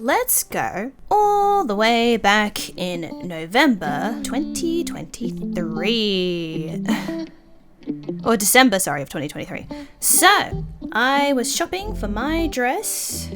let's go all the way back in November 2023. Or December, sorry, of 2023. So, I was shopping for my dress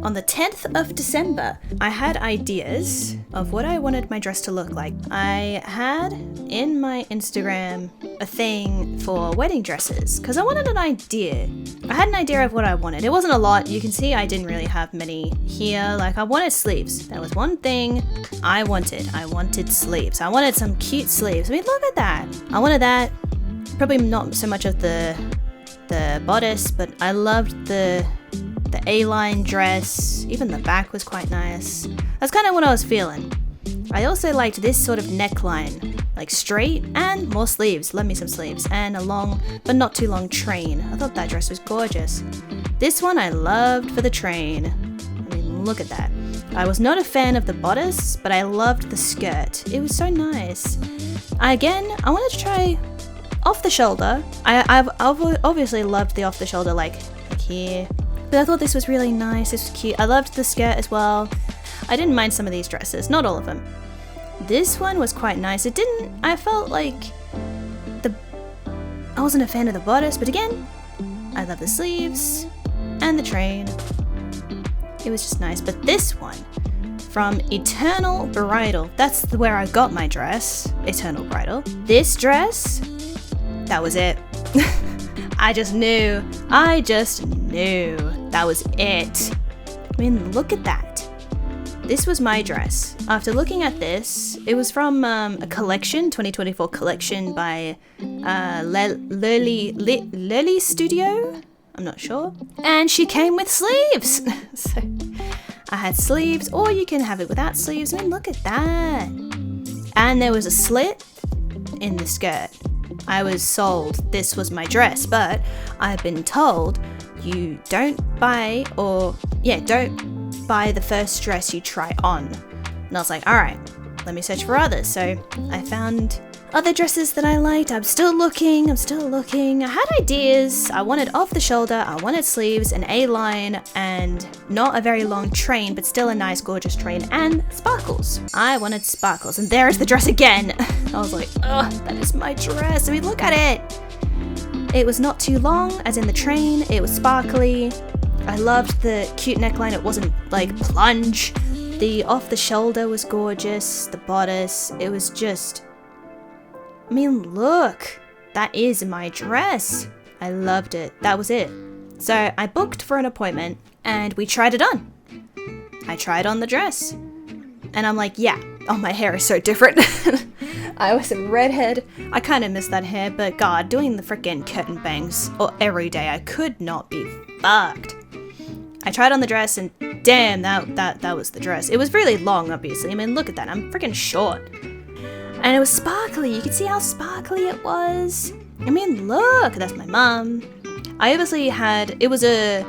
on the 10th of December. I had ideas of what I wanted my dress to look like. I had in my Instagram a thing for wedding dresses because I wanted an idea. I had an idea of what I wanted. It wasn't a lot. You can see I didn't really have many here. Like, I wanted sleeves. That was one thing I wanted. I wanted sleeves. I wanted some cute sleeves. I mean, look at that. I wanted that. Probably not so much of the bodice, but I loved the A-line dress. Even the back was quite nice. That's kind of what I was feeling. I also liked this sort of neckline, like straight and more sleeves. Love me some sleeves and a long but not too long train. I thought that dress was gorgeous. This one I loved for the train. I mean, look at that. I was not a fan of the bodice, but I loved the skirt. It was so nice. I wanted to try off the shoulder. I've obviously loved the off the shoulder like here, but I thought this was really nice. This was cute. I loved the skirt as well. I didn't mind some of these dresses, not all of them. This one was quite nice. I felt like I wasn't a fan of the bodice, but again, I love the sleeves and the train. It was just nice. But this one from Eternal Bridal, that's where I got my dress, Eternal Bridal. This dress, that was it. I just knew. That was it. I mean, look at that. This was my dress. After looking at this, it was from a collection, 2024 collection by Lily Studio. I'm not sure. And she came with sleeves. So I had sleeves, or you can have it without sleeves. I mean, look at that. And there was a slit in the skirt. I was sold. This was my dress, but I've been told you don't buy the first dress you try on. And I was like, all right, let me search for others. So I found other dresses that I liked. I'm still looking. I had ideas. I wanted off the shoulder. I wanted sleeves, an A-line, and not a very long train, but still a nice, gorgeous train, and sparkles. I wanted sparkles, and there is the dress again. I was like, oh, that is my dress. I mean, look at it. It was not too long, as in the train. It was sparkly. I loved the cute neckline. It wasn't like plunge. The off the shoulder was gorgeous. The bodice, it was just, I mean, look, that is my dress. I loved it. That was it. So I booked for an appointment and we tried it on. I tried on the dress and I'm like, yeah, oh, my hair is so different. I was a redhead. I kind of miss that hair, but God, doing the freaking curtain bangs every day, I could not be fucked. I tried on the dress and damn, that was the dress. It was really long, obviously. I mean, look at that. I'm freaking short. And it was sparkly. You could see how sparkly it was. I mean, look, that's my mum. I obviously had, it was a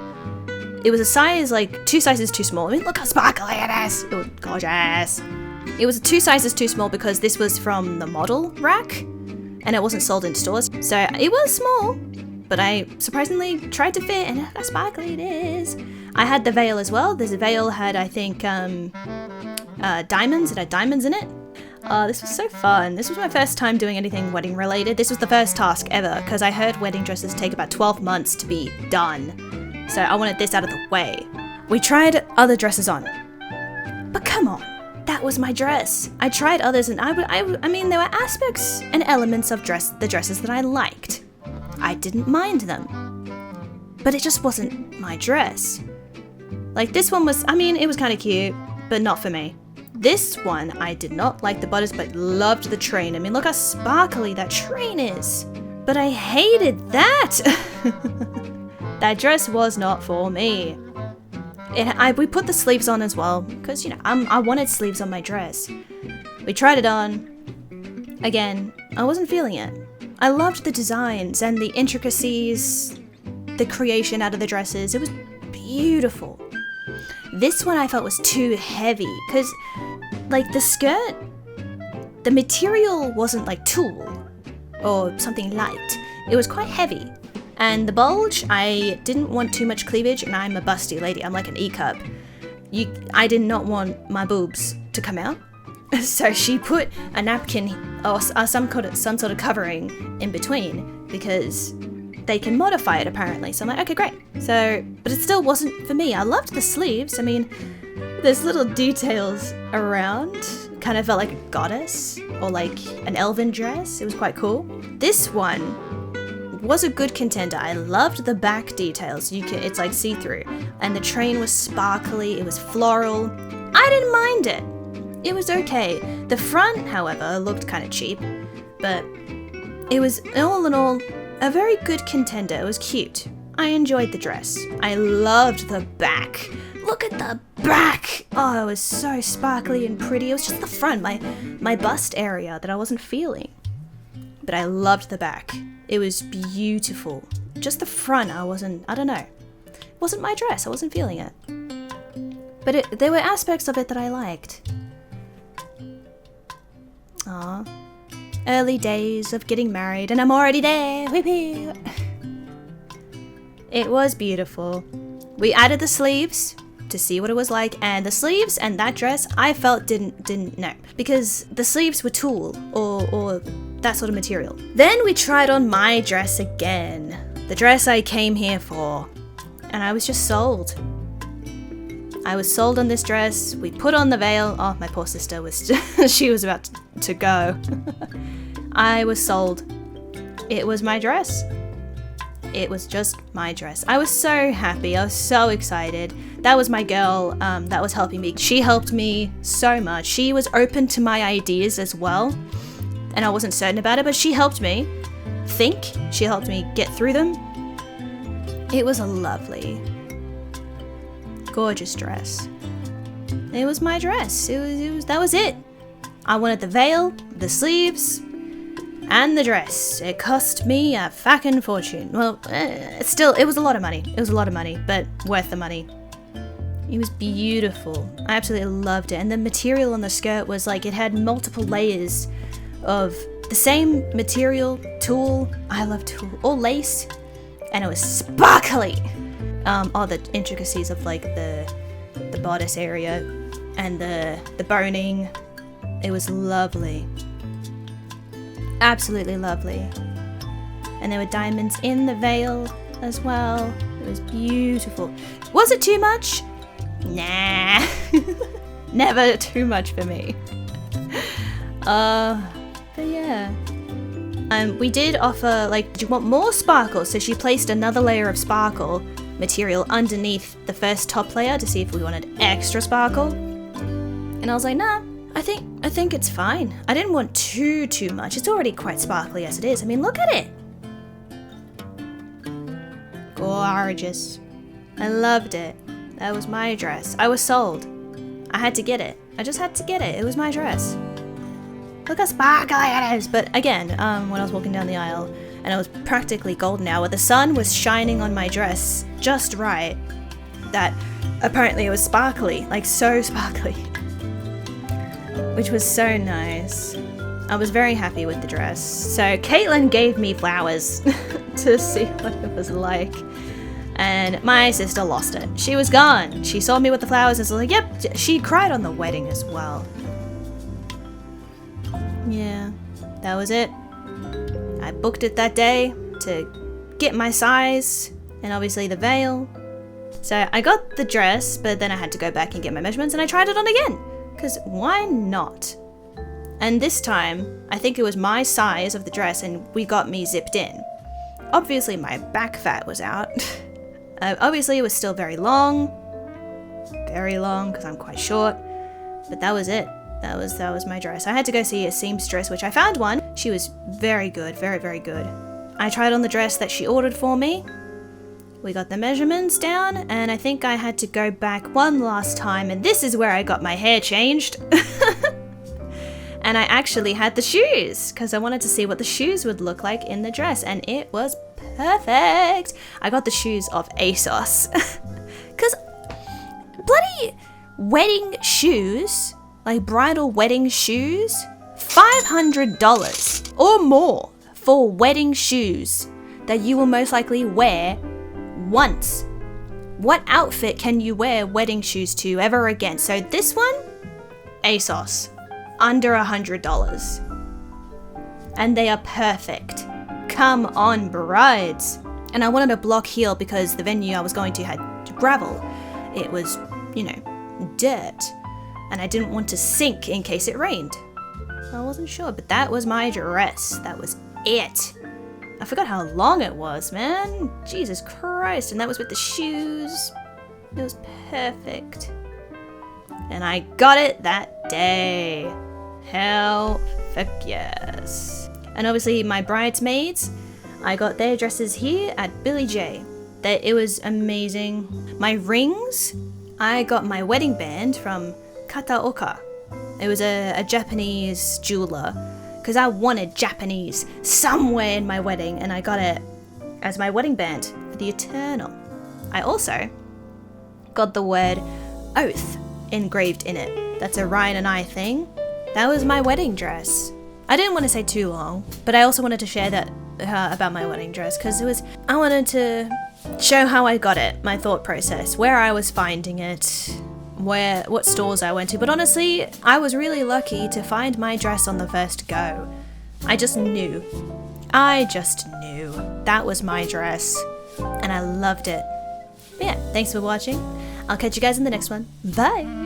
size, like 2 sizes too small. I mean, look how sparkly it is. It was gorgeous. It was 2 sizes too small because this was from the model rack and it wasn't sold in stores. So it was small, but I surprisingly tried to fit and how sparkly it is. I had the veil as well. This veil had, I think, diamonds. It had diamonds in it. This was so fun. This was my first time doing anything wedding related. This was the first task ever because I heard wedding dresses take about 12 months to be done. So I wanted this out of the way. We tried other dresses on. But come on, that was my dress. I tried others and I mean, there were aspects and elements of the dresses that I liked. I didn't mind them. But it just wasn't my dress. Like this one was, I mean, it was kind of cute, but not for me. This one, I did not like the bodice, but loved the train. I mean, look how sparkly that train is. But I hated that. That dress was not for me. We put the sleeves on as well, because, you know, I wanted sleeves on my dress. We tried it on. Again, I wasn't feeling it. I loved the designs and the intricacies, the creation out of the dresses. It was beautiful. This one I felt was too heavy because, like, the skirt, the material wasn't like tulle or something light. It was quite heavy. And the bulge, I didn't want too much cleavage, and I'm a busty lady. I'm like an E-cup. I did not want my boobs to come out. So she put a napkin or some sort of covering in between because they can modify it apparently. So I'm like, okay, great. So, but it still wasn't for me. I loved the sleeves. I mean, there's little details around. Kind of felt like a goddess or like an elven dress. It was quite cool. This one was a good contender. I loved the back details. It's like see-through. And the train was sparkly. It was floral. I didn't mind it. It was okay. The front, however, looked kind of cheap, but it was all in all a very good contender. It was cute. I enjoyed the dress. I loved the back. Look at the back. Oh, it was so sparkly and pretty. It was just the front, my bust area that I wasn't feeling. But I loved the back. It was beautiful. Just the front, I don't know. It wasn't my dress. I wasn't feeling it. But there were aspects of it that I liked. Aw. Early days of getting married, and I'm already there. Whoopee. It was beautiful. We added the sleeves to see what it was like, and the sleeves and that dress I felt didn't know, because the sleeves were tulle or that sort of material. Then we tried on my dress again, the dress I came here for, and I was just sold. I was sold on this dress. We put on the veil. Oh, my poor sister was she was about to go. I was sold. It was my dress. It was just my dress. I was so happy. I was so excited. That was my girl that was helping me. She helped me so much. She was open to my ideas as well. And I wasn't certain about it, but she helped me think. She helped me get through them. It was a lovely, gorgeous dress. It was my dress. That was it. I wanted the veil, the sleeves, and the dress. It cost me a fucking fortune. Well, it was a lot of money. It was a lot of money, but worth the money. It was beautiful. I absolutely loved it. And the material on the skirt was like, it had multiple layers of the same material, tulle. I love tulle. Or lace. And it was sparkly. All the intricacies of like the bodice area and the boning. It was lovely. Absolutely lovely. And there were diamonds in the veil as well. It was beautiful. Was it too much? Nah. Never too much for me. But yeah. We did offer, like, do you want more sparkle? So she placed another layer of sparkle material underneath the first top layer to see if we wanted extra sparkle. And I was like, nah, I think it's fine. I didn't want too much. It's already quite sparkly as it is. I mean, look at it. Gorgeous. I loved it. That was my dress. I was sold. I had to get it. I just had to get it. It was my dress. Look how sparkly it is. But again, when I was walking down the aisle, and it was practically golden hour, the sun was shining on my dress just right, that apparently it was sparkly, like so sparkly, which was so nice. I was very happy with the dress. So Caitlin gave me flowers to see what it was like, and my sister lost it. She was gone. She saw me with the flowers and was like, yep. She cried on the wedding as well. Yeah, that was it. I booked it that day to get my size and obviously the veil. So I got the dress, but then I had to go back and get my measurements and I tried it on again. Because why not? And this time, I think it was my size of the dress and we got me zipped in. Obviously my back fat was out. Obviously it was still very long because I'm quite short, but that was it. That was my dress. I had to go see a seamstress, which I found one. She was very good, very, very good. I tried on the dress that she ordered for me. We got the measurements down, and I think I had to go back one last time, and this is where I got my hair changed. And I actually had the shoes, because I wanted to see what the shoes would look like in the dress, and it was perfect. I got the shoes off ASOS. Because bloody wedding shoes, like bridal wedding shoes, $500 or more for wedding shoes that you will most likely wear once. what outfit can you wear wedding shoes to ever again? So this one, ASOS, under $100. And they are perfect. Come on, brides. And I wanted a block heel because the venue I was going to had gravel. It was, dirt. And I didn't want to sink in case it rained. I wasn't sure, but that was my dress. That was it. I forgot how long it was, man. Jesus Christ. And that was with the shoes. It was perfect. And I got it that day. Hell fuck yes. And obviously my bridesmaids, I got their dresses here at Billy J. It was amazing. My rings, I got my wedding band from Kataoka. It was a Japanese jeweler because I wanted Japanese somewhere in my wedding, and I got it as my wedding band for the Eternal. I also got the word oath engraved in it. That's a Ryan and I thing. That was my wedding dress. I didn't want to say too long, but I also wanted to share that about my wedding dress because I wanted to show how I got it, my thought process, where I was finding it, what stores I went to. But honestly, I was really lucky to find my dress on the first go. I just knew that was my dress, and I loved it. But yeah, thanks for watching. I'll catch you guys in the next one. Bye.